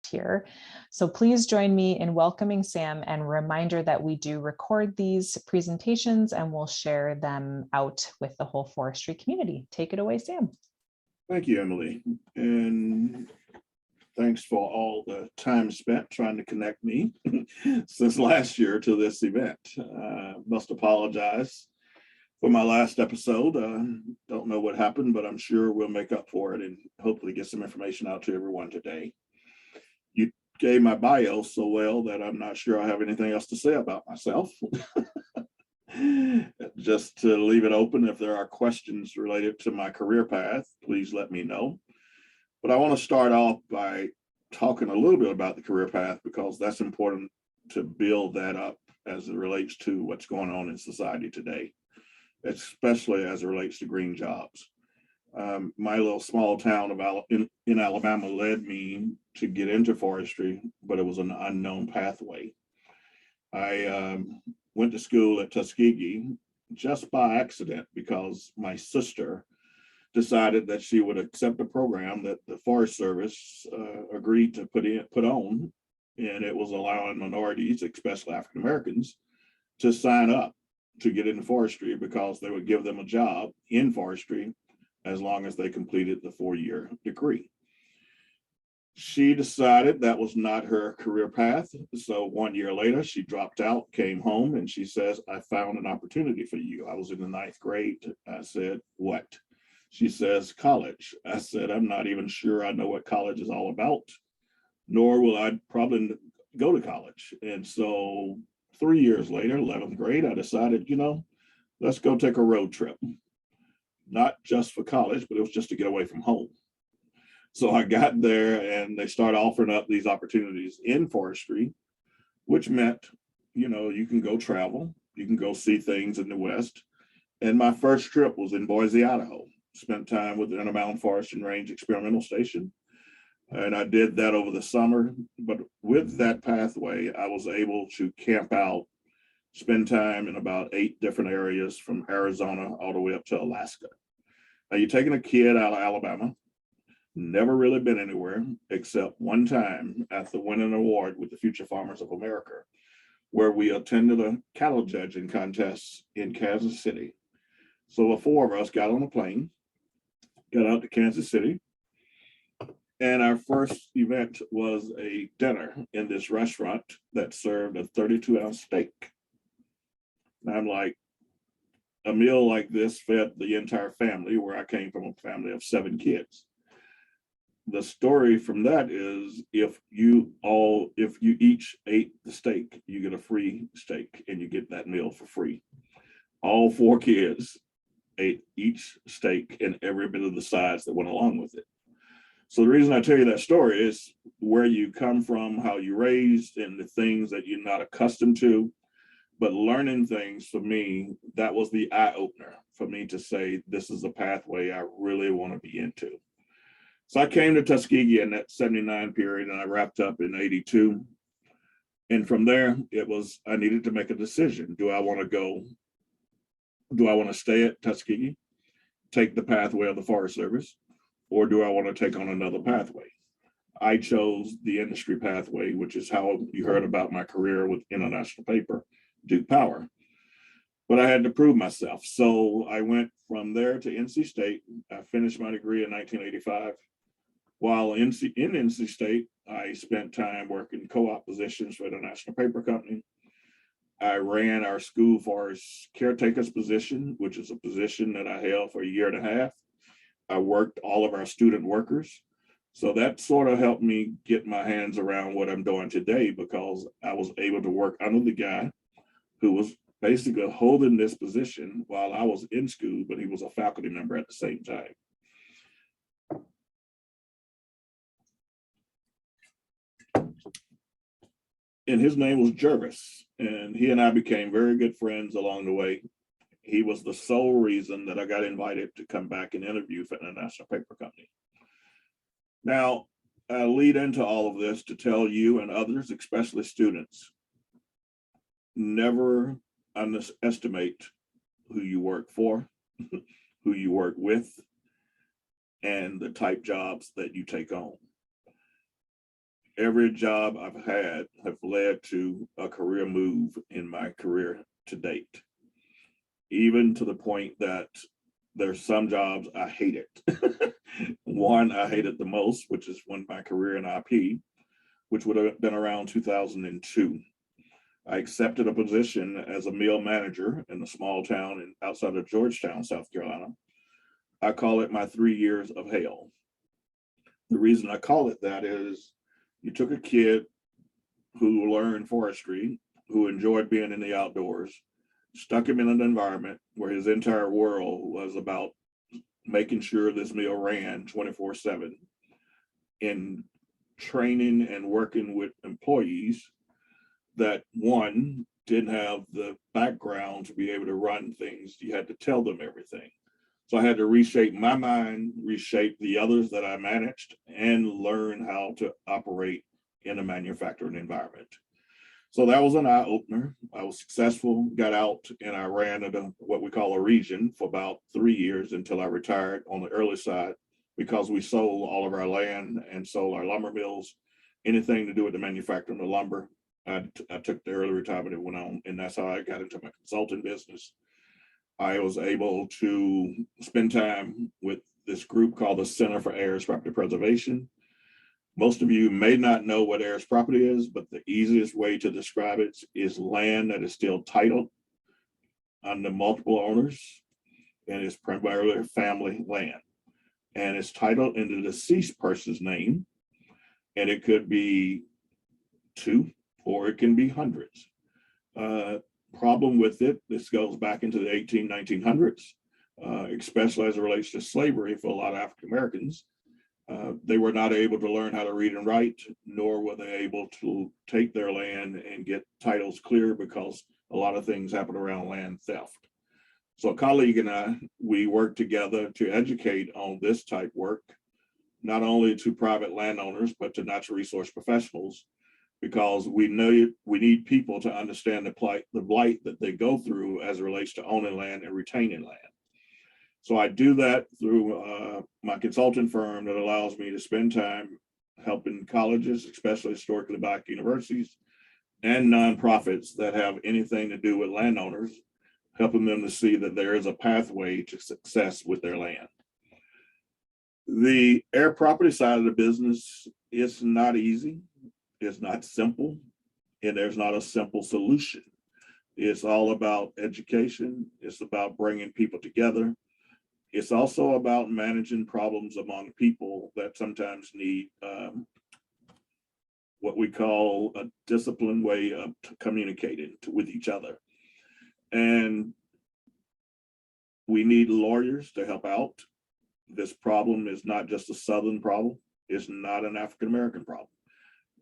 left here. So please join me in welcoming Sam, and reminder that we do record these presentations and we'll share them out with the whole forestry community. Take it away, Sam. Thank you, Emily. And thanks for all the time spent trying to connect me since last year to this event. Must apologize for my last episode. Don't know what happened, but I'm sure we'll make up for it and hopefully get some information out to everyone today. You gave my bio so well that I'm not sure I have anything else to say about myself. Just to leave it open, if there are questions related to my career path, please let me know. But I want to start off by talking a little bit about the career path, because that's important to build that up as it relates to what's going on in society today, especially as it relates to green jobs. My little small town in Alabama led me to get into forestry, but it was an unknown pathway. I went to school at Tuskegee just by accident because my sister decided that she would accept a program that the Forest Service agreed to put on, and it was allowing minorities, especially African Americans, to sign up to get into forestry because they would give them a job in forestry as long as they completed the 4-year degree. She decided that was not her career path. So 1 year later, she dropped out, came home, and she says, I found an opportunity for you. I was in the 9th grade. I said, what? She says, college. I said, I'm not even sure I know what college is all about, nor will I probably go to college. And so 3 years later, 11th grade, I decided, let's go take a road trip. Not just for college, but it was just to get away from home. So I got there and they started offering up these opportunities in forestry, which meant, you can go travel, you can go see things in the West. And my first trip was in Boise, Idaho. Spent time with the Intermountain Forest and Range Experimental Station. And I did that over the summer. But with that pathway, I was able to camp out, spend time in about 8 different areas from Arizona all the way up to Alaska. Now, you're taking a kid out of Alabama, never really been anywhere except one time at the winning award with the Future Farmers of America, where we attended a cattle judging contest in Kansas City. So the 4 of us got on a plane, got out to Kansas City, and our first event was a dinner in this restaurant that served a 32-ounce steak. And I'm like, a meal like this fed the entire family, where I came from a family of 7 kids. The story from that is if you each ate the steak, you get a free steak and you get that meal for free. All 4 kids ate each steak and every bit of the sides that went along with it. So the reason I tell you that story is where you come from, how you raised, and the things that you're not accustomed to. But learning things, for me, that was the eye opener for me to say, this is a pathway I really want to be into. So I came to Tuskegee in that 79 period, and I wrapped up in 82. And from there, I needed to make a decision. Do I want to stay at Tuskegee, take the pathway of the Forest Service, or do I want to take on another pathway? I chose the industry pathway, which is how you heard about my career with International Paper, Duke Power. But I had to prove myself. So I went from there to NC State. I finished my degree in 1985. While in NC State, I spent time working co-op positions for the National Paper Company. I ran our school forest caretaker's position, which is a position that I held for a year and a half. I worked all of our student workers. So that sort of helped me get my hands around what I'm doing today, because I was able to work under the guy who was basically holding this position while I was in school, but he was a faculty member at the same time. And his name was Jervis, and he and I became very good friends along the way. He was the sole reason that I got invited to come back and interview for the National Paper Company. Now, I lead into all of this to tell you and others, especially students, never underestimate who you work for, who you work with, and the type jobs that you take on. every job I've had have led to a career move in my career to date, even to the point that there's some jobs I hated. One I hated the most, which is when my career in IP, which would have been around 2002. I accepted a position as a mill manager in a small town outside of Georgetown, South Carolina. I call it my 3 years of hell. The reason I call it that is you took a kid who learned forestry, who enjoyed being in the outdoors, stuck him in an environment where his entire world was about making sure this mill ran 24/7, in training and working with employees that, one, didn't have the background to be able to run things. You had to tell them everything. So I had to reshape my mind, reshape the others that I managed, and learn how to operate in a manufacturing environment. So that was an eye opener. I was successful, got out, and I ran what we call a region for about 3 years until I retired on the early side, because we sold all of our land and sold our lumber mills, anything to do with the manufacturing of lumber. I took the early retirement and went on, and that's how I got into my consulting business. I was able to spend time with this group called the Center for Heirs Property Preservation. Most of you may not know what heirs property is, but the easiest way to describe it is land that is still titled under multiple owners, and it's primarily family land. And it's titled in the deceased person's name, and it could be 2 or it can be hundreds. Problem with it, this goes back into the 1900s, especially as it relates to slavery for a lot of African Americans. They were not able to learn how to read and write, nor were they able to take their land and get titles clear, because a lot of things happen around land theft. So a colleague and I, we worked together to educate on this type work, not only to private landowners, but to natural resource professionals, because we know we need people to understand the blight that they go through as it relates to owning land and retaining land. So I do that through my consulting firm that allows me to spend time helping colleges, especially historically black universities, and nonprofits that have anything to do with landowners, helping them to see that there is a pathway to success with their land. The heir property side of the business is not easy, it's not simple, and there's not a simple solution. It's all about education, it's about bringing people together. It's also about managing problems among people that sometimes need what we call a disciplined way of communicating with each other. And we need lawyers to help out. This problem is not just a Southern problem. It's not an African-American problem.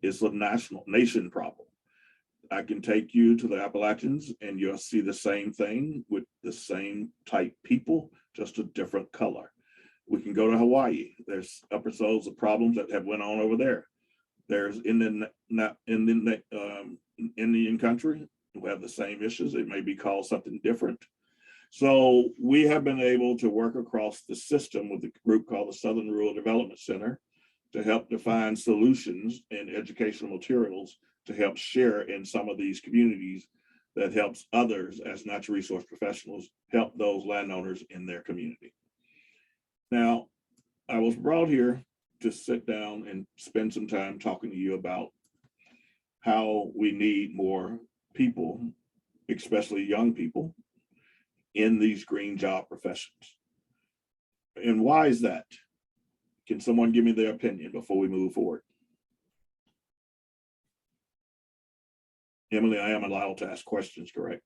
It's a nation problem. I can take you to the Appalachians and you'll see the same thing with the same type people, just a different color. We can go to Hawaii. There's episodes of problems that have went on over there. There's Indian country who have the same issues. It may be called something different. So we have been able to work across the system with a group called the Southern Rural Development Center to help define solutions and educational materials to help share in some of these communities that helps others as natural resource professionals help those landowners in their community. Now, I was brought here to sit down and spend some time talking to you about how we need more people, especially young people, in these green job professions. And why is that? Can someone give me their opinion before we move forward? Emily, I am allowed to ask questions, correct?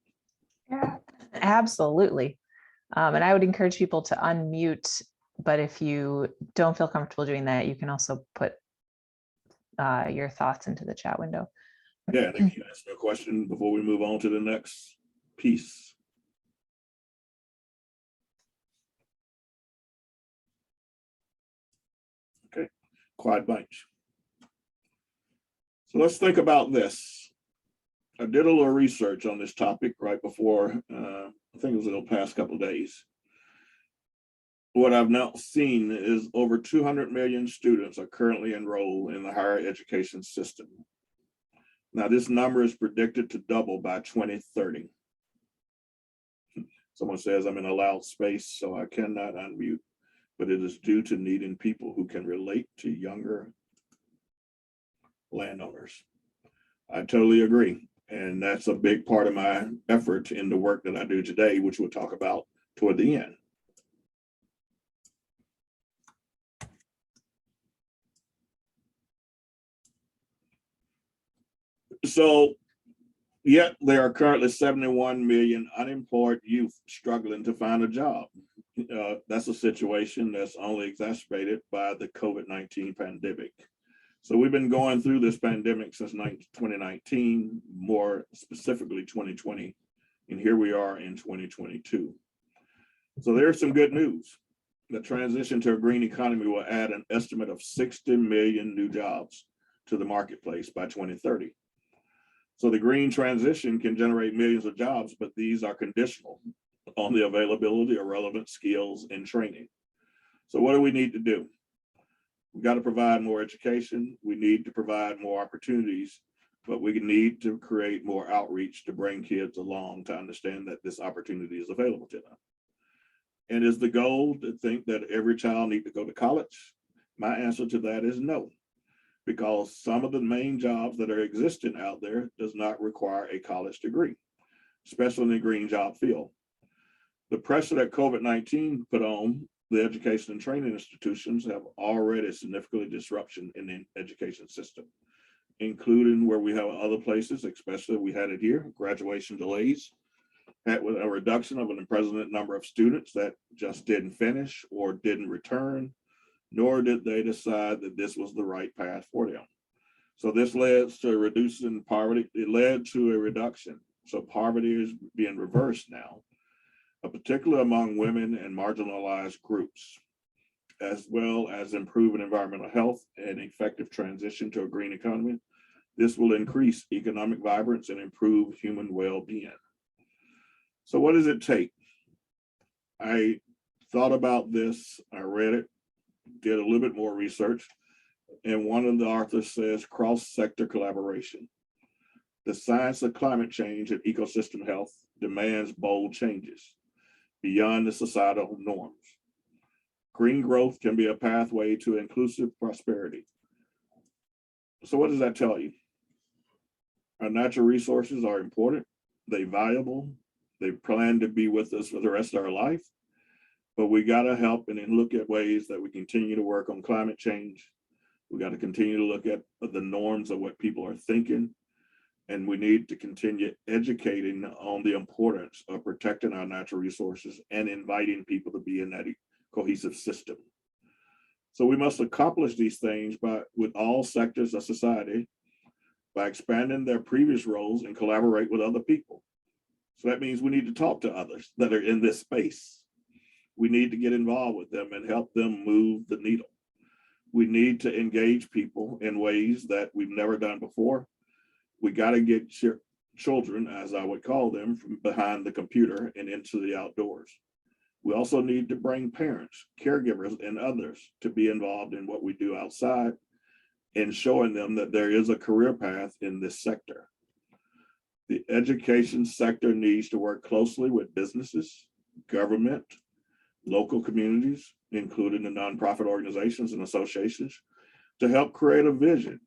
Yeah, absolutely. And I would encourage people to unmute, but if you don't feel comfortable doing that, you can also put your thoughts into the chat window. Yeah, can you ask me a question before we move on to the next piece? Okay, quiet bunch. So let's think about this. I did a little research on this topic right before, I think it was in the past couple of days. what I've now seen is over 200 million students are currently enrolled in the higher education system. Now, this number is predicted to double by 2030. Someone says I'm in a loud space, so I cannot unmute, but it is due to needing people who can relate to younger landowners. I totally agree. And that's a big part of my effort in the work that I do today, which we'll talk about toward the end. So, yet there are currently 71 million unemployed youth struggling to find a job. That's a situation that's only exacerbated by the COVID-19 pandemic. So we've been going through this pandemic since 2019, more specifically 2020, and here we are in 2022. So there's some good news. The transition to a green economy will add an estimate of 60 million new jobs to the marketplace by 2030. So the green transition can generate millions of jobs, but these are conditional on the availability of relevant skills and training. So what do we need to do? We've got to provide more education. We need to provide more opportunities, but we need to create more outreach to bring kids along to understand that this opportunity is available to them. And is the goal to think that every child needs to go to college? My answer to that is no, because some of the main jobs that are existing out there does not require a college degree, especially in the green job field. The pressure that COVID-19 put on the education and training institutions have already significantly disruption in the education system, including where we have other places, especially we had it here, graduation delays, had with a reduction of an unprecedented number of students that just didn't finish or didn't return, nor did they decide that this was the right path for them. So this led to reducing poverty. It led to a reduction. So poverty is being reversed now, particularly among women and marginalized groups, as well as improving environmental health and effective transition to a green economy. This will increase economic vibrance and improve human well-being. So what does it take? I thought about this, I read it, did a little bit more research, and one of the authors says cross-sector collaboration. The science of climate change and ecosystem health demands bold changes beyond the societal norms. Green growth can be a pathway to inclusive prosperity. So what does that tell you? Our natural resources are important, they're valuable, they plan to be with us for the rest of our life, but we gotta help and then look at ways that we continue to work on climate change. We gotta continue to look at the norms of what people are thinking, and we need to continue educating on the importance of protecting our natural resources and inviting people to be in that cohesive system. So we must accomplish these things with all sectors of society by expanding their previous roles and collaborate with other people. So that means we need to talk to others that are in this space. We need to get involved with them and help them move the needle. We need to engage people in ways that we've never done before. We got to get children, as I would call them, from behind the computer and into the outdoors. We also need to bring parents, caregivers, and others to be involved in what we do outside and showing them that there is a career path in this sector. The education sector needs to work closely with businesses, government, local communities, including the nonprofit organizations and associations, to help create a vision,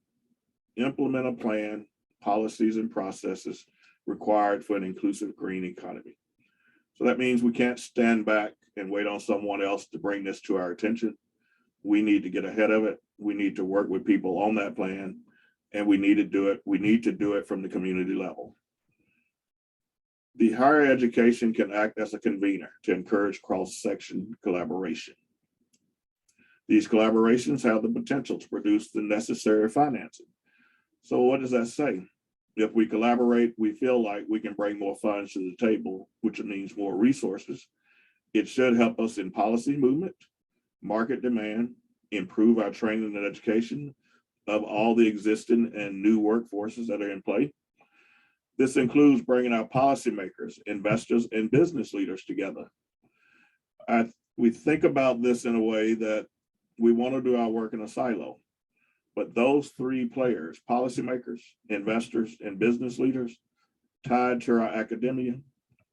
implement a plan, policies, and processes required for an inclusive green economy. So that means we can't stand back and wait on someone else to bring this to our attention. We need to get ahead of it. We need to work with people on that plan, and we need to do it. We need to do it from the community level. The higher education can act as a convener to encourage cross-section collaboration. These collaborations have the potential to produce the necessary financing. So what does that say? If we collaborate, we feel like we can bring more funds to the table, which means more resources. It should help us in policy movement, market demand, improve our training and education of all the existing and new workforces that are in play. This includes bringing our policymakers, investors, and business leaders together. I we think about this in a way that we want to do our work in a silo. But those three players, policymakers, investors, and business leaders, tied to our academia,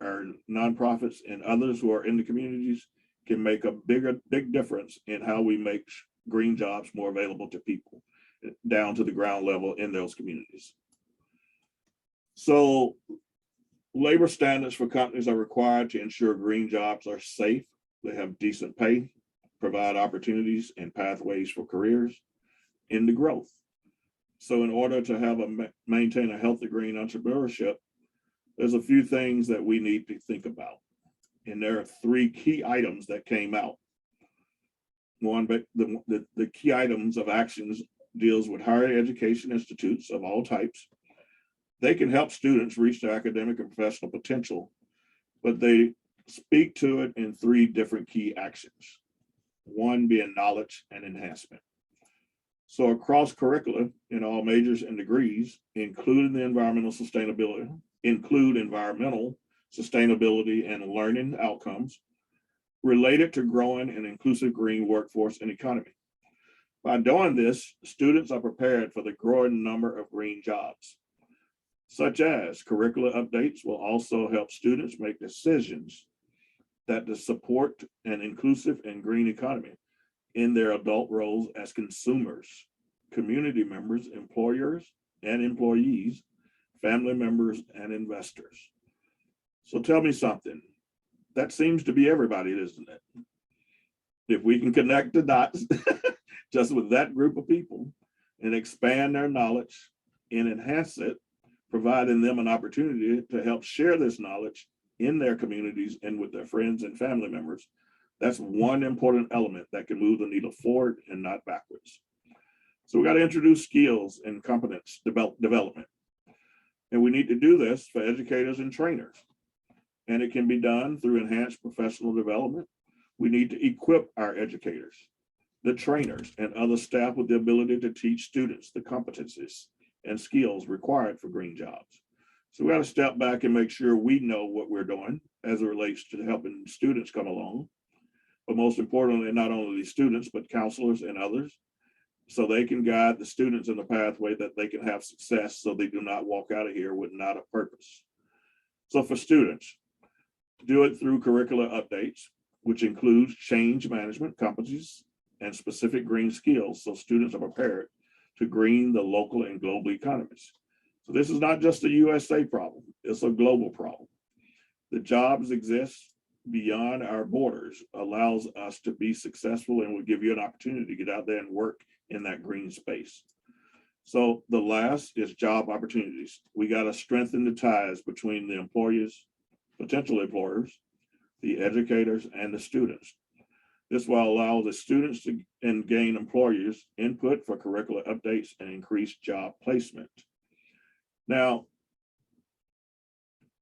our nonprofits, and others who are in the communities, can make a big difference in how we make green jobs more available to people down to the ground level in those communities. So labor standards for companies are required to ensure green jobs are safe, they have decent pay, provide opportunities and pathways for careers in the growth. So in order to maintain a healthy green entrepreneurship, there's a few things that we need to think about. And there are three key items that came out. One, but the key items of actions deals with higher education institutes of all types. They can help students reach their academic and professional potential, but they speak to it in three different key actions. One being knowledge and enhancement. So across curricula in all majors and degrees, including the environmental sustainability and learning outcomes related to growing an inclusive green workforce and economy. By doing this, students are prepared for the growing number of green jobs, such as curricular updates will also help students make decisions that to support an inclusive and green economy in their adult roles as consumers, community members, employers and employees, family members, and investors. So tell me something. That seems to be everybody, isn't it? If we can connect the dots just with that group of people and expand their knowledge and enhance it, providing them an opportunity to help share this knowledge in their communities and with their friends and family members, that's one important element that can move the needle forward and not backwards. So we got to introduce skills and competence development. And we need to do this for educators and trainers. And it can be done through enhanced professional development. We need to equip our educators, the trainers, and other staff with the ability to teach students the competencies and skills required for green jobs. So we got to step back and make sure we know what we're doing as it relates to helping students come along. But most importantly, not only the students, but counselors and others, so they can guide the students in the pathway that they can have success so they do not walk out of here with not a purpose. So for students, do it through curricular updates, which includes change management competencies and specific green skills so students are prepared to green the local and global economies. So this is not just a USA problem, it's a global problem. The jobs exist beyond our borders, allows us to be successful, and will give you an opportunity to get out there and work in that green space. So the last is job opportunities. We got to strengthen the ties between the employers, potential employers, the educators, and the students. This will allow the students to gain employers' input for curricular updates and increase job placement. Now,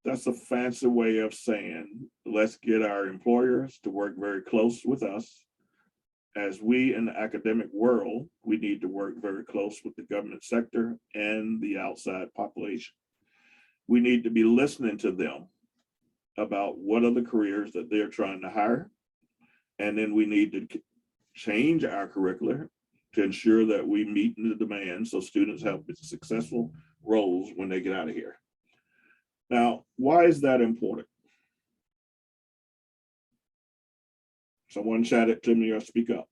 that's a fancy way of saying, let's get our employers to work very close with us. As we in the academic world, we need to work very close with the government sector and the outside population. We need to be listening to them about what are the careers that they're trying to hire. And then we need to change our curricula to ensure that we meet the demand so students have successful roles when they get out of here. Now, why is that important? Someone chat it to me or speak up.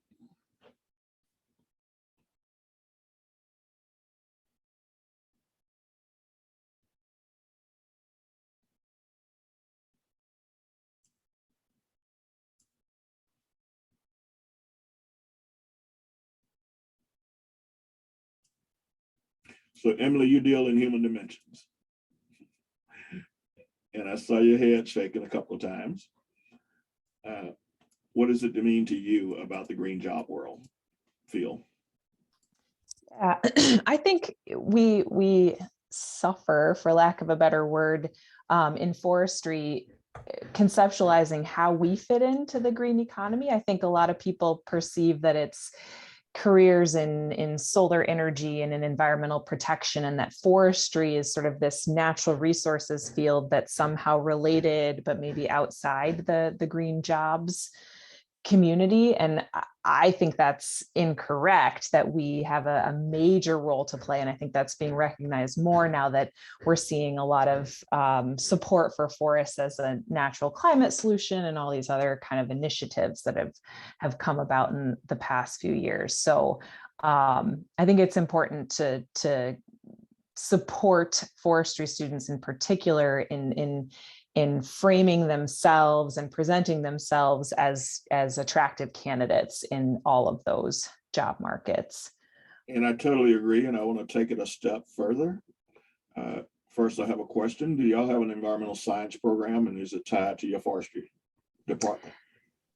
So Emily, you deal in human dimensions. And I saw your head shaking a couple of times. What does it mean to you about the green job world, Phil? I think we suffer, for lack of a better word, in forestry, conceptualizing how we fit into the green economy. I think a lot of people perceive that it's careers in solar energy and in environmental protection, and that forestry is sort of this natural resources field that's somehow related, but maybe outside the green jobs community. And I think that's incorrect, that we have a major role to play. And I think that's being recognized more now that we're seeing a lot of support for forests as a natural climate solution and all these other kind of initiatives that have come about in the past few years. So I think it's important to support forestry students in particular in framing themselves and presenting themselves as attractive candidates in all of those job markets. And I totally agree. And I want to take it a step further. First, I have a question. Do y'all have an environmental science program, and is it tied to your forestry department?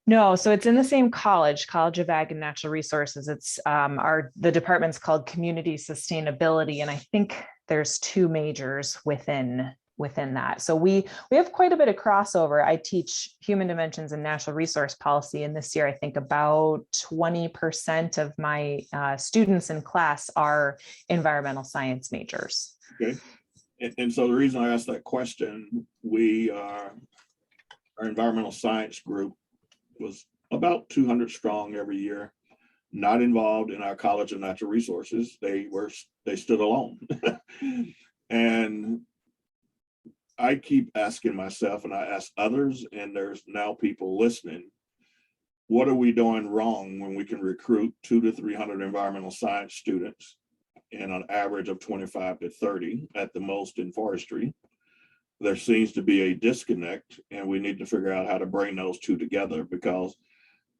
No, so it's in the same College of Ag and Natural Resources. It's the department's called Community Sustainability, and I think there's 2 majors within that. So we have quite a bit of crossover. I teach human dimensions and natural resource policy, and this year I think about 20% of my students in class are environmental science majors. Okay, and so the reason I asked that question, our environmental science group was about 200 strong every year, not involved in our College of Natural Resources. They stood alone. And I keep asking myself, and I ask others, and there's now people listening, what are we doing wrong when we can recruit 200 to 300 environmental science students and an average of 25 to 30 at the most in forestry? There seems to be a disconnect, and we need to figure out how to bring those 2 together, because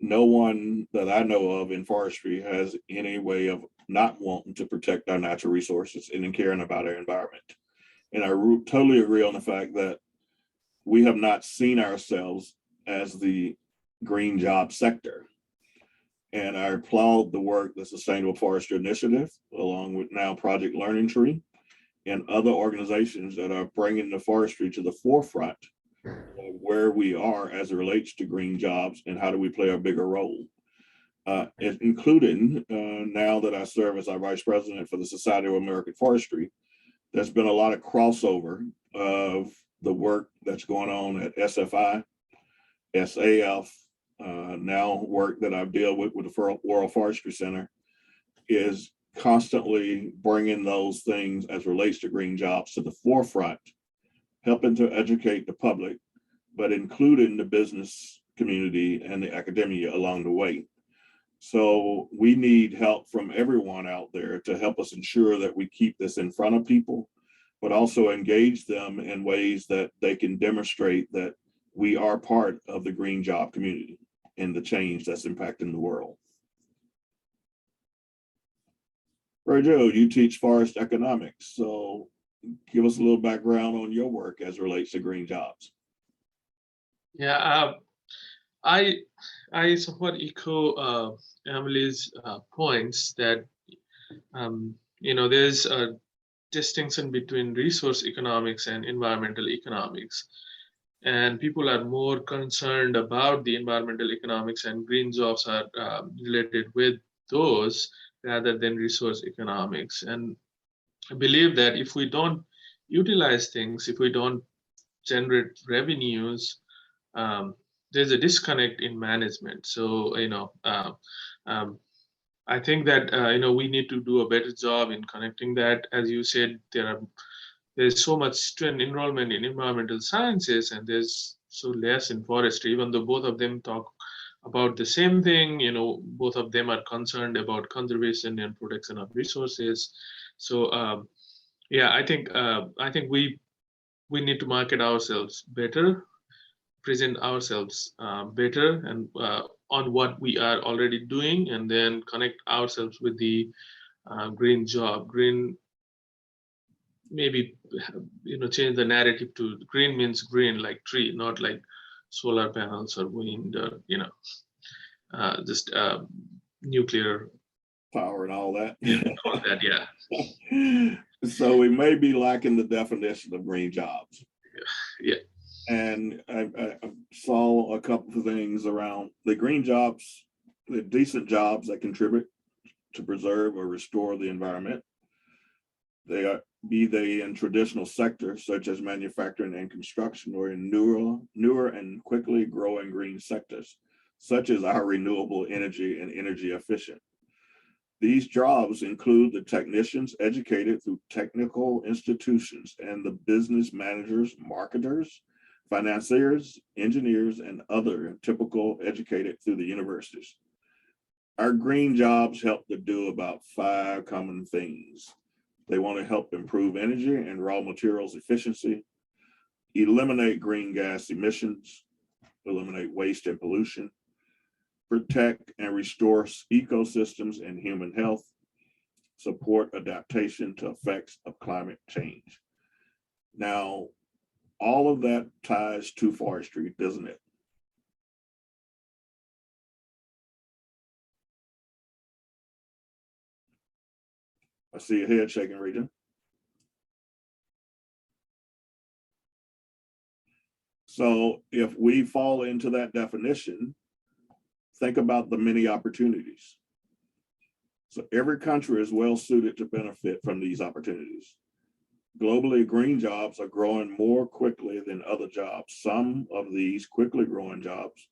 no one that I know of in forestry has any way of not wanting to protect our natural resources and in caring about our environment. And I totally agree on the fact that we have not seen ourselves as the green job sector. And I applaud the work the Sustainable Forestry Initiative, along with now Project Learning Tree, and other organizations that are bringing the forestry to the forefront of where we are as it relates to green jobs and how do we play a bigger role. Including now that I serve as our vice president for the Society of American Forestry, there's been a lot of crossover of the work that's going on at SFI, SAF, now work that I deal with the World Forestry Center, is constantly bringing those things as relates to green jobs to the forefront, helping to educate the public, but including the business community and the academia along the way. So we need help from everyone out there to help us ensure that we keep this in front of people, but also engage them in ways that they can demonstrate that we are part of the green job community and the change that's impacting the world. Ray Joe, you teach forest economics, so give us a little background on your work as it relates to green jobs. Yeah, I somewhat echo Emily's points that there's a distinction between resource economics and environmental economics, and people are more concerned about the environmental economics, and green jobs are related with those rather than resource economics. And I believe that if we don't utilize things, if we don't generate revenues, there's a disconnect in management. So I think that we need to do a better job in connecting that. As you said, there's so much student enrollment in environmental sciences, and there's so less in forestry, even though both of them talk about the same thing. Both of them are concerned about conservation and protection of resources. So I think we need to market ourselves better, present ourselves better, and on what we are already doing, and then connect ourselves with the green job. Green, maybe change the narrative to green means green like tree, not like solar panels or wind or just nuclear power and all that. All that, yeah. So we may be lacking the definition of green jobs. Yeah. And I saw a couple of things around the green jobs, the decent jobs that contribute to preserve or restore the environment. Be they in traditional sectors such as manufacturing and construction, or in newer and quickly growing green sectors such as our renewable energy and energy efficient. These jobs include the technicians educated through technical institutions and the business managers, marketers, financiers, engineers, and other typical educated through the universities. Our green jobs help to do about 5 common things. They want to help improve energy and raw materials efficiency, eliminate green gas emissions, eliminate waste and pollution, protect and restore ecosystems and human health, support adaptation to effects of climate change. Now, all of that ties to forestry, doesn't it? I see your head shaking, Regina. So if we fall into that definition, think about the many opportunities. So every country is well suited to benefit from these opportunities. Globally, green jobs are growing more quickly than other jobs. Some of these quickly growing jobs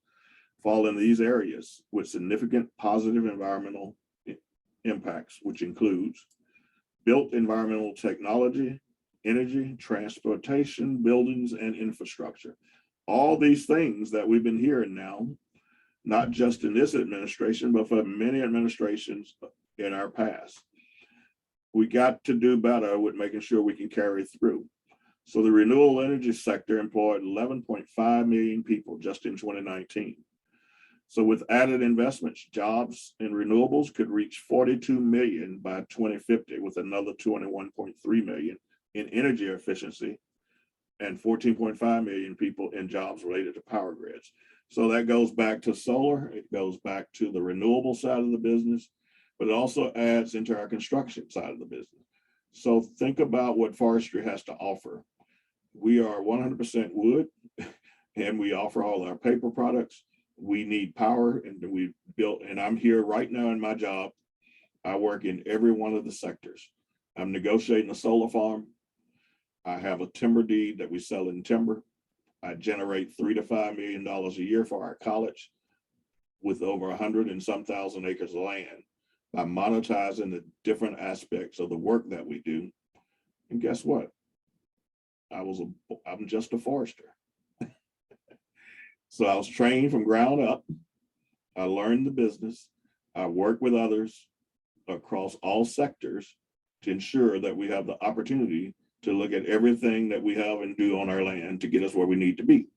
fall in these areas with significant positive environmental impacts, which includes built environmental technology, energy, transportation, buildings, and infrastructure. All these things that we've been hearing now, not just in this administration, but for many administrations in our past. We got to do better with making sure we can carry through. So the renewable energy sector employed 11.5 million people just in 2019. So with added investments, jobs in renewables could reach 42 million by 2050, with another 21.3 million in energy efficiency and 14.5 million people in jobs related to power grids. So that goes back to solar, it goes back to the renewable side of the business, but it also adds into our construction side of the business. So think about what forestry has to offer. We are 100% wood, and we offer all our paper products. We need power, and we built, and I'm here right now in my job. I work in every one of the sectors. I'm negotiating a solar farm. I have a timber deed that we sell in timber. I generate $3 to $5 million a year for our college with over 100 and some thousand acres of land by monetizing the different aspects of the work that we do. And guess what? I'm just a forester. So I was trained from ground up. I learned the business. I work with others across all sectors to ensure that we have the opportunity to look at everything that we have and do on our land to get us where we need to be.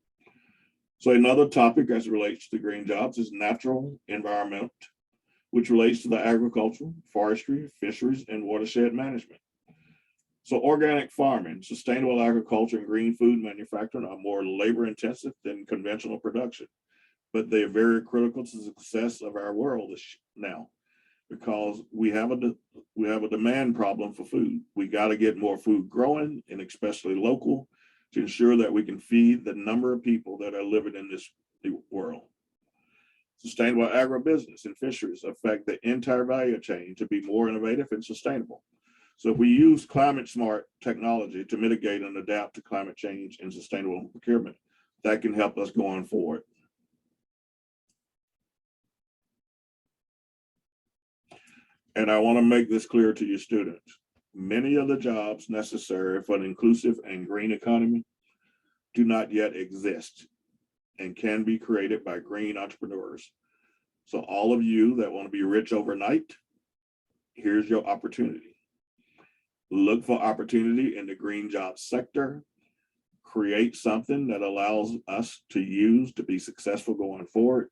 So another topic as it relates to green jobs is natural environment, which relates to the agriculture, forestry, fisheries, and watershed management. So organic farming, sustainable agriculture, and green food manufacturing are more labor intensive than conventional production, but they are very critical to the success of our world now, because we have a demand problem for food. We got to get more food growing, and especially local, to ensure that we can feed the number of people that are living in this world. Sustainable agribusiness and fisheries affect the entire value chain to be more innovative and sustainable. So if we use climate smart technology to mitigate and adapt to climate change and sustainable procurement, that can help us going forward. And I want to make this clear to your students. Many of the jobs necessary for an inclusive and green economy do not yet exist and can be created by green entrepreneurs. So all of you that want to be rich overnight, here's your opportunity. Look for opportunity in the green job sector, create something that allows us to use to be successful going forward.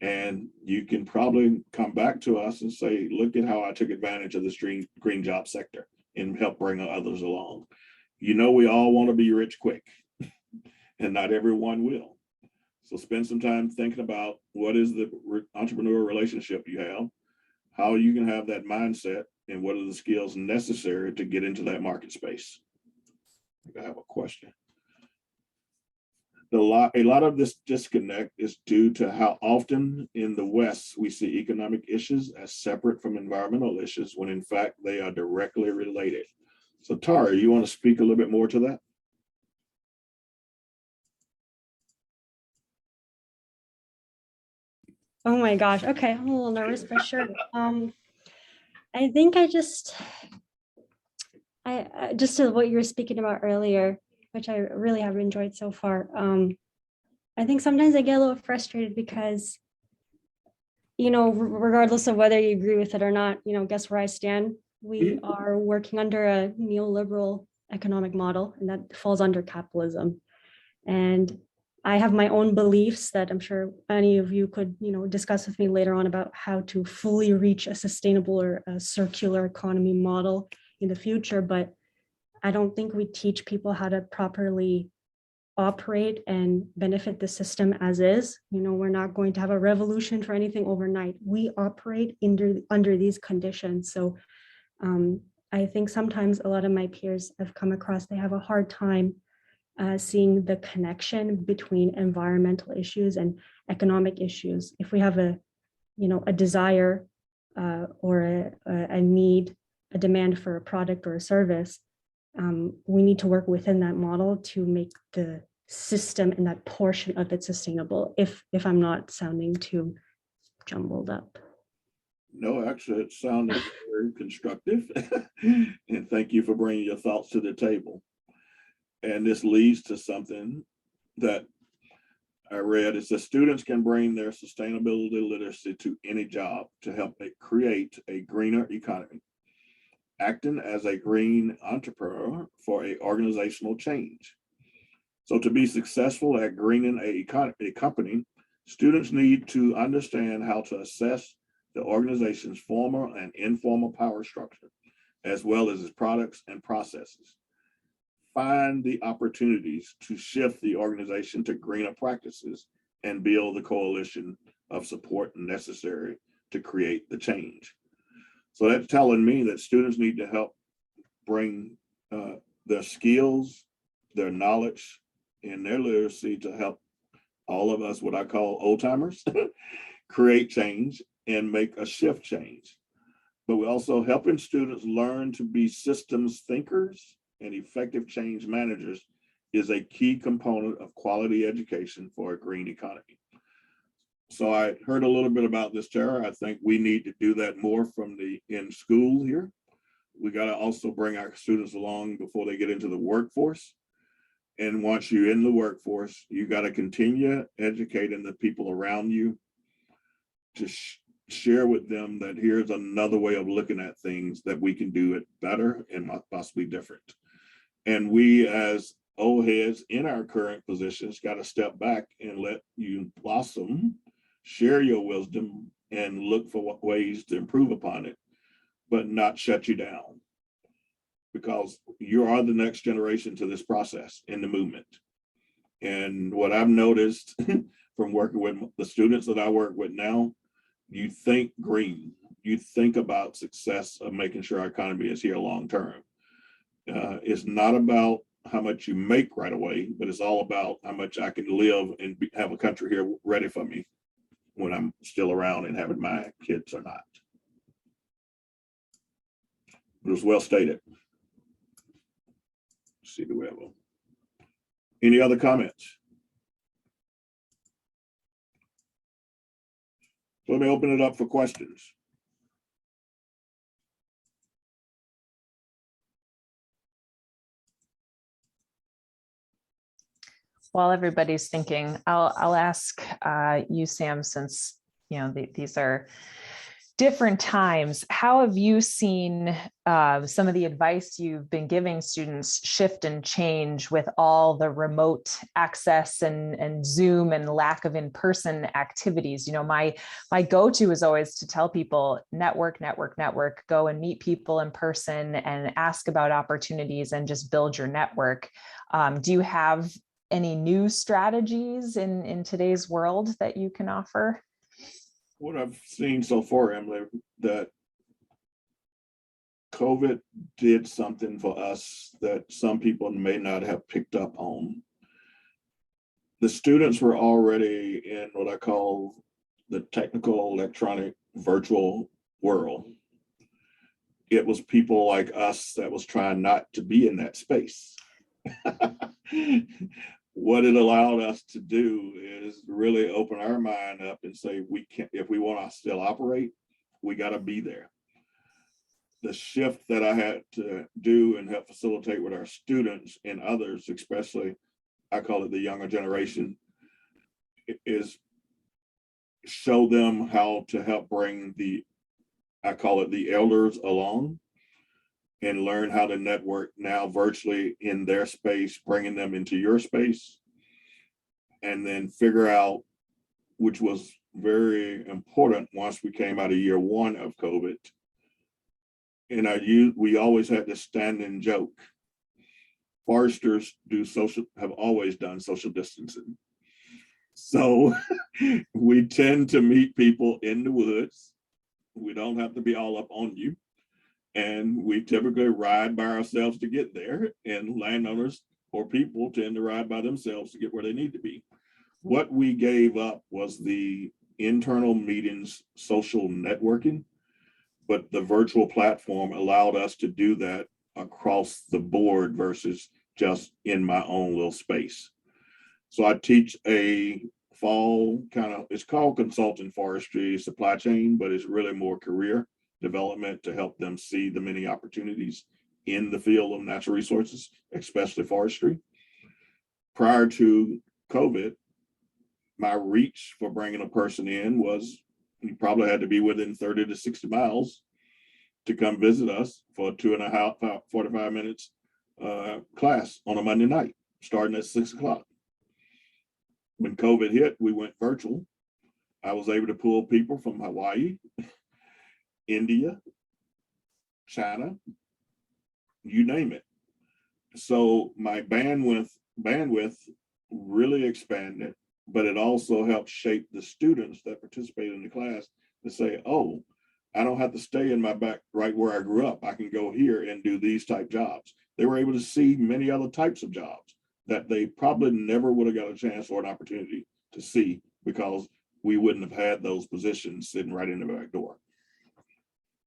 And you can probably come back to us and say, look at how I took advantage of this green job sector and help bring others along. You know, we all want to be rich quick, and not everyone will. So spend some time thinking about what is the entrepreneurial relationship you have, how you can have that mindset, and what are the skills necessary to get into that market space. I have a question. A lot of this disconnect is due to how often in the West we see economic issues as separate from environmental issues, when in fact they are directly related. So Tara, you want to speak a little bit more to that? Oh my gosh. Okay, I'm a little nervous, but sure. I think I just just to what you were speaking about earlier, which I really have enjoyed so far. I think sometimes I get a little frustrated because, regardless of whether you agree with it or not, guess where I stand? We are working under a neoliberal economic model, and that falls under capitalism. And I have my own beliefs that I'm sure any of you could, discuss with me later on about how to fully reach a sustainable or a circular economy model in the future. But I don't think we teach people how to properly operate and benefit the system as is. We're not going to have a revolution for anything overnight. We operate under these conditions. So I think sometimes a lot of my peers I've come across, they have a hard time seeing the connection between environmental issues and economic issues. If we have a desire or a need, a demand for a product or a service, we need to work within that model to make the system and that portion of it sustainable, if I'm not sounding too jumbled up. No, actually, it sounded very constructive. And thank you for bringing your thoughts to the table. And this leads to something that I read. It says students can bring their sustainability literacy to any job to help it create a greener economy, acting as a green entrepreneur for a organizational change. So to be successful at greening a company, students need to understand how to assess the organization's formal and informal power structure, as well as its products and processes. Find the opportunities to shift the organization to greener practices and build the coalition of support necessary to create the change. So that's telling me that students need to help bring their skills, their knowledge, and their literacy to help all of us, what I call old timers, create change and make a shift change. But we're also helping students learn to be systems thinkers and effective change managers is a key component of quality education for a green economy. So I heard a little bit about this, Tara. I think we need to do that more in school here. We got to also bring our students along before they get into the workforce. And once you're in the workforce, you got to continue educating the people around you to share with them that here's another way of looking at things, that we can do it better and possibly different. And we as old heads in our current positions got to step back and let you blossom, share your wisdom, and look for ways to improve upon it, but not shut you down. Because you are the next generation to this process in the movement. And what I've noticed from working with the students that I work with now, you think green, you think about success of making sure our economy is here long term. It's not about how much you make right away, but it's all about how much I can live and have a country here ready for me when I'm still around and having my kids or not. It was well stated. Let's see, do we have any other comments? So let me open it up for questions. While everybody's thinking, I'll ask you, Sam, since these are different times. How have you seen some of the advice you've been giving students shift and change with all the remote access and Zoom and lack of in-person activities? My go-to is always to tell people network, go and meet people in person and ask about opportunities and just build your network. Do you have any new strategies in today's world that you can offer? What I've seen so far, Emily, that COVID did something for us that some people may not have picked up on. The students were already in what I call the technical, electronic, virtual world. It was people like us that was trying not to be in that space. what it allowed us to do is really open our mind up and say, we can't, if we want to still operate, we got to be there. The shift that I had to do and help facilitate with our students and others, especially, I call it the younger generation, is show them how to help bring the, I call it the elders along, and learn how to network now virtually in their space, bringing them into your space, and then figure out, which was very important once we came out of year one of COVID. And we always had this standing joke. Foresters have always done social distancing. So we tend to meet people in the woods. We don't have to be all up on you. And we typically ride by ourselves to get there, and landowners or people tend to ride by themselves to get where they need to be. What we gave up was the internal meetings, social networking, but the virtual platform allowed us to do that across the board versus just in my own little space. So I teach a fall kind of, it's called consulting forestry supply chain, but it's really more career development to help them see the many opportunities in the field of natural resources, especially forestry. Prior to COVID, my reach for bringing a person in was, you probably had to be within 30 to 60 miles to come visit us for a 2.5, 45 minutes class on a Monday night, starting at 6 o'clock. When COVID hit, we went virtual. I was able to pull people from Hawaii, India, China, you name it. So my bandwidth really expanded, but it also helped shape the students that participated in the class to say, oh, I don't have to stay in my back right where I grew up. I can go here and do these type jobs. They were able to see many other types of jobs that they probably never would have got a chance or an opportunity to see, because we wouldn't have had those positions sitting right in the back door.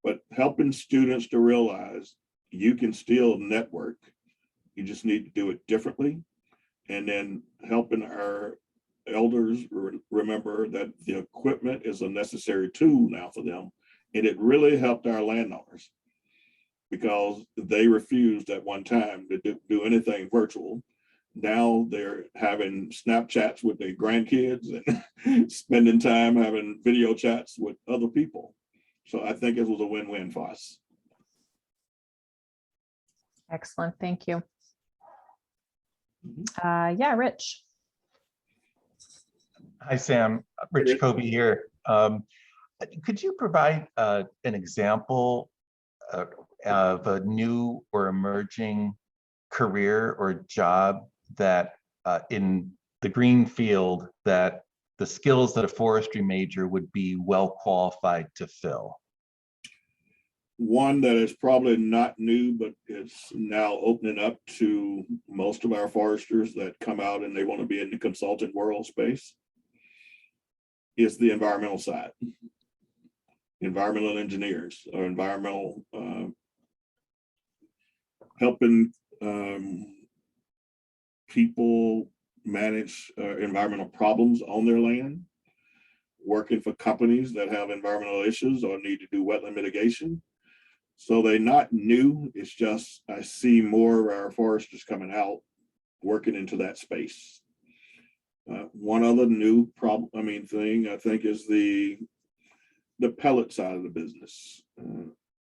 But helping students to realize you can still network, you just need to do it differently. And then helping our elders remember that the equipment is a necessary tool now for them. And it really helped our landowners, because they refused at one time to do anything virtual. Now they're having Snapchats with their grandkids and spending time having video chats with other people. So I think it was a win-win for us. Excellent, thank you. Yeah, Rich. Hi, Sam. Rich Kobe here. Could you provide an example of a new or emerging career or job that in the green field that the skills that a forestry major would be well qualified to fill? One that is probably not new, but it's now opening up to most of our foresters that come out and they want to be in the consultant world space, is the environmental side. Environmental engineers or environmental helping people manage environmental problems on their land, working for companies that have environmental issues or need to do wetland mitigation. So they're not new, it's just I see more of our foresters coming out working into that space. One other new thing I think is the pellet side of the business.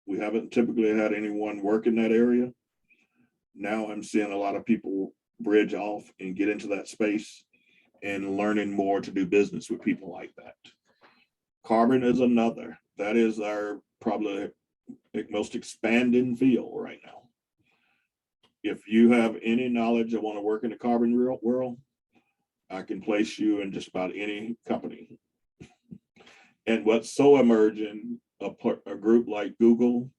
We haven't typically had anyone work in that area. Now I'm seeing a lot of people bridge off and get into that space and learning more to do business with people like that. Carbon is another. That is our probably most expanding field right now. If you have any knowledge of want to work in the carbon world, I can place you in just about any company. And what's so emerging, a group like Google,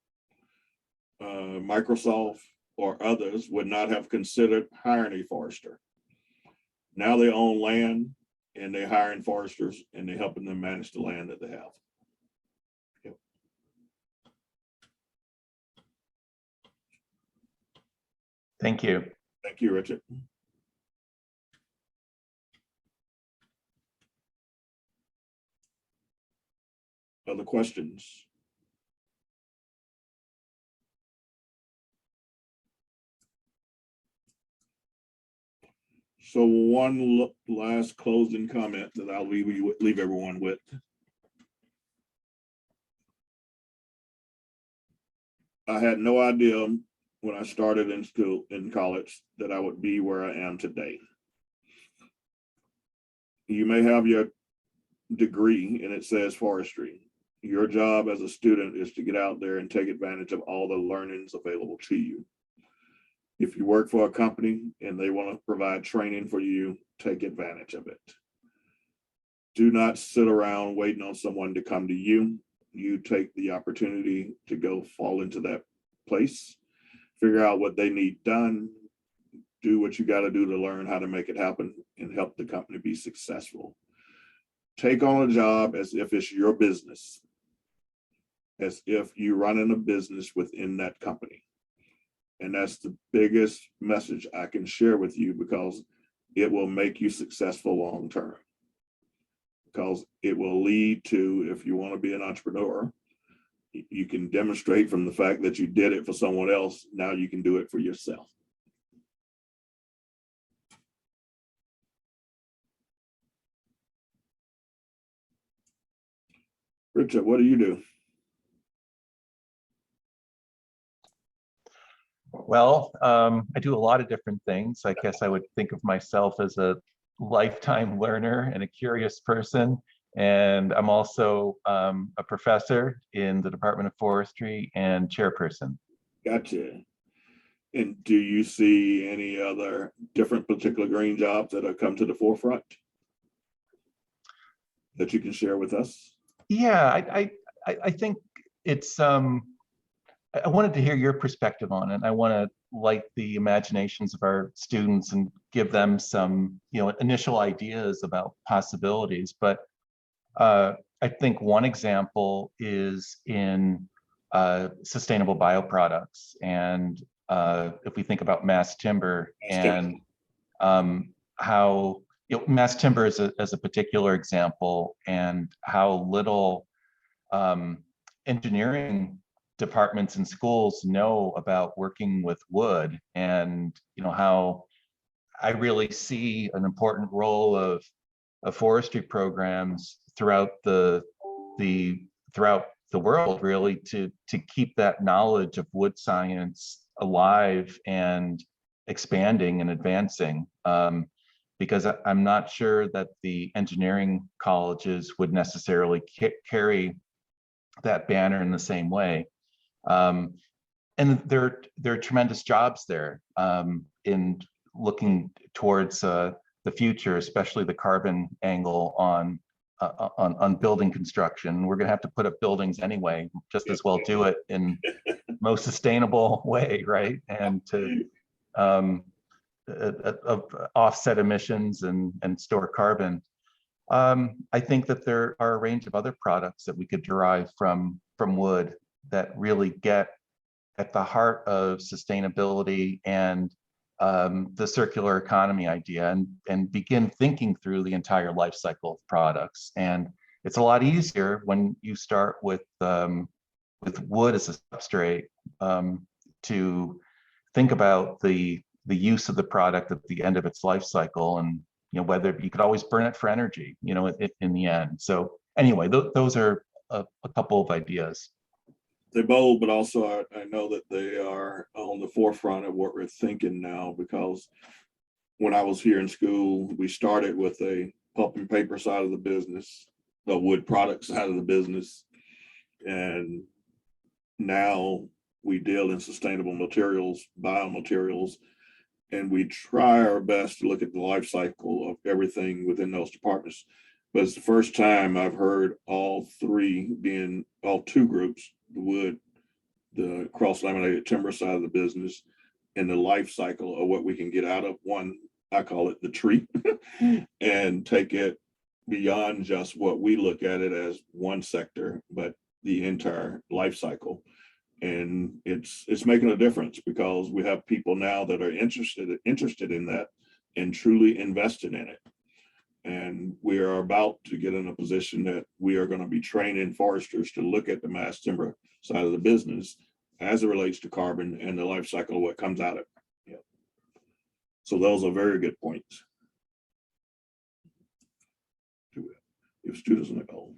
Microsoft, or others would not have considered hiring a forester. Now they own land and they're hiring foresters and they're helping them manage the land that they have. Yep. Thank you. Thank you, Richard. Other questions? So one last closing comment that I'll leave everyone with. I had no idea when I started in college that I would be where I am today. You may have your degree and it says forestry. Your job as a student is to get out there and take advantage of all the learnings available to you. If you work for a company and they want to provide training for you, take advantage of it. Do not sit around waiting on someone to come to you. You take the opportunity to go fall into that place, figure out what they need done, do what you got to do to learn how to make it happen and help the company be successful. Take on a job as if it's your business, as if you're running a business within that company. And that's the biggest message I can share with you, because it will make you successful long term. Because it will lead to, if you want to be an entrepreneur, you can demonstrate from the fact that you did it for someone else, now you can do it for yourself. Richard, what do you do? Well, I do a lot of different things. I guess I would think of myself as a lifetime learner and a curious person. And I'm also a professor in the Department of Forestry and chairperson. Gotcha. And do you see any other different particular green jobs that have come to the forefront that you can share with us? Yeah, I think it's I wanted to hear your perspective on it. I want to light the imaginations of our students and give them some, initial ideas about possibilities. But I think one example is in sustainable bioproducts. And if we think about mass timber and how mass timber is as a particular example, and how little engineering departments and schools know about working with wood, and how I really see an important role of forestry programs throughout the world, really, to keep that knowledge of wood science alive and expanding and advancing. Because I'm not sure that the engineering colleges would necessarily carry that banner in the same way. And there are tremendous jobs there in looking towards the future, especially the carbon angle on building construction. We're going to have to put up buildings anyway, just as well do it in most sustainable way, right? And to offset emissions and store carbon. I think that there are a range of other products that we could derive from wood that really get at the heart of sustainability and the circular economy idea, and begin thinking through the entire life cycle of products. And it's a lot easier when you start with wood as a substrate to think about the use of the product at the end of its life cycle, and whether you could always burn it for energy, in the end. So anyway, those are a couple of ideas. They're bold, but also I know that they are on the forefront of what we're thinking now, because when I was here in school, we started with a pulp and paper side of the business, the wood product side of the business. And now we deal in sustainable materials, biomaterials, and we try our best to look at the life cycle of everything within those departments. But it's the first time I've heard all two groups, the wood, the cross-laminated timber side of the business, and the life cycle of what we can get out of one, I call it the tree, and take it beyond just what we look at it as one sector, but the entire life cycle. And it's making a difference, because we have people now that are interested in that and truly invested in it. And we are about to get in a position that we are going to be training foresters to look at the mass timber side of the business as it relates to carbon and the life cycle of what comes out of it. Yeah. So those are very good points. If students on the goal.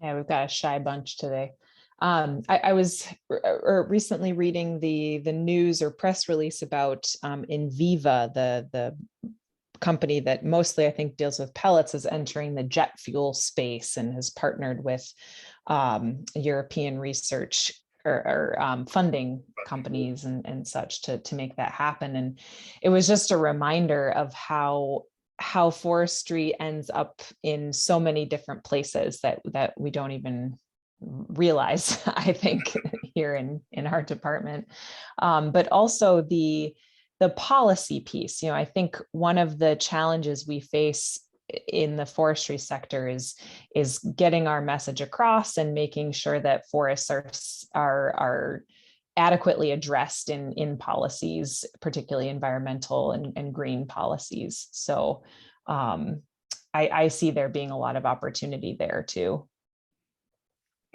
Yeah, we've got a shy bunch today. I was recently reading the news or press release about Inviva, the company that mostly I think deals with pellets, is entering the jet fuel space and has partnered with European research or funding companies and such to make that happen. And it was just a reminder of how forestry ends up in so many different places that we don't even realize, I think, here in our department. But also the policy piece. I think one of the challenges we face in the forestry sector is getting our message across and making sure that forests are adequately addressed in policies, particularly environmental and green policies. So I see there being a lot of opportunity there too.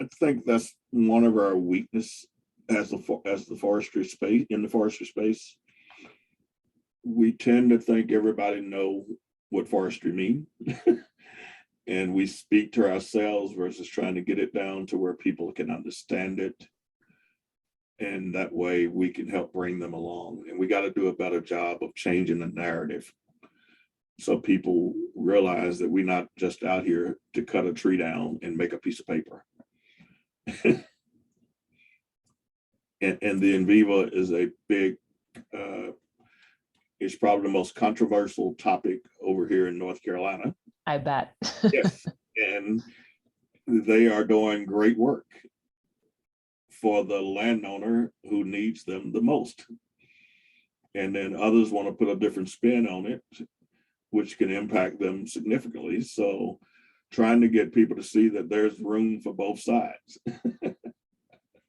I think that's one of our weakness as the forestry space, in the forestry space. We tend to think everybody know what forestry means. And we speak to ourselves versus trying to get it down to where people can understand it. And that way we can help bring them along. And we got to do a better job of changing the narrative, so people realize that we're not just out here to cut a tree down and make a piece of paper. and the Inviva is a big, it's probably the most controversial topic over here in North Carolina. I bet. Yes, and they are doing great work for the landowner who needs them the most. And then others want to put a different spin on it, which can impact them significantly. So trying to get people to see that there's room for both sides.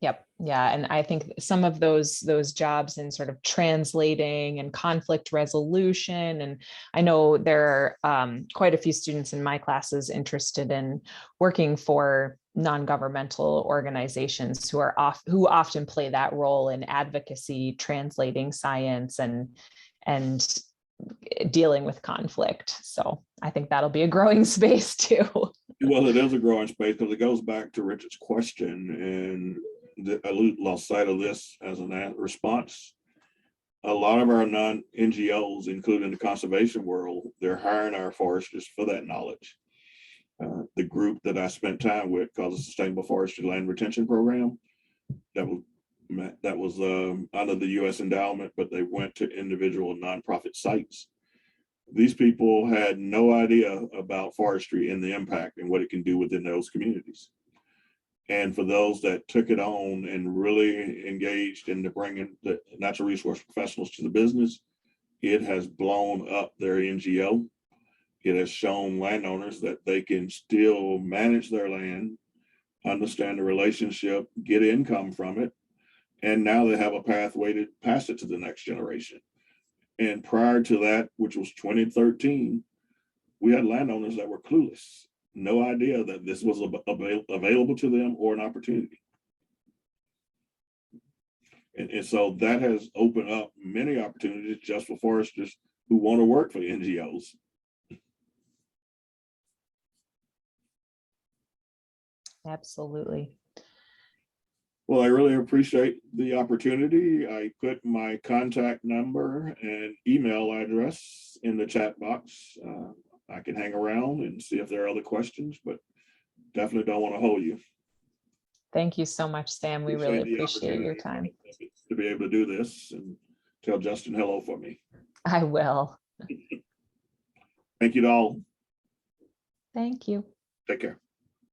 Yep. Yeah. And I think some of those jobs in sort of translating and conflict resolution. And I know there are quite a few students in my classes interested in working for non-governmental organizations who often play that role in advocacy, translating science and dealing with conflict. So I think that'll be a growing space too. Well, it is a growing space because it goes back to Richard's question, and I lost sight of this as a response. A lot of our non-NGOs, including the conservation world, they're hiring our foresters for that knowledge. The group that I spent time with called the Sustainable Forestry Land Retention Program, that was under the U.S. endowment, but they went to individual nonprofit sites. These people had no idea about forestry and the impact and what it can do within those communities. And for those that took it on and really engaged in bringing the natural resource professionals to the business, it has blown up their NGO. It has shown landowners that they can still manage their land, understand the relationship, get income from it, and now they have a pathway to pass it to the next generation. And prior to that, which was 2013, we had landowners that were clueless. No idea that this was available to them or an opportunity. And so that has opened up many opportunities just for foresters who want to work for NGOs. Absolutely. Well, I really appreciate the opportunity. I put my contact number and email address in the chat box. I can hang around and see if there are other questions, but definitely don't want to hold you. Thank you so much, Sam. We really appreciate your time. To be able to do this, and tell Justin hello for me. I will. Thank you to all. Thank you. Take care.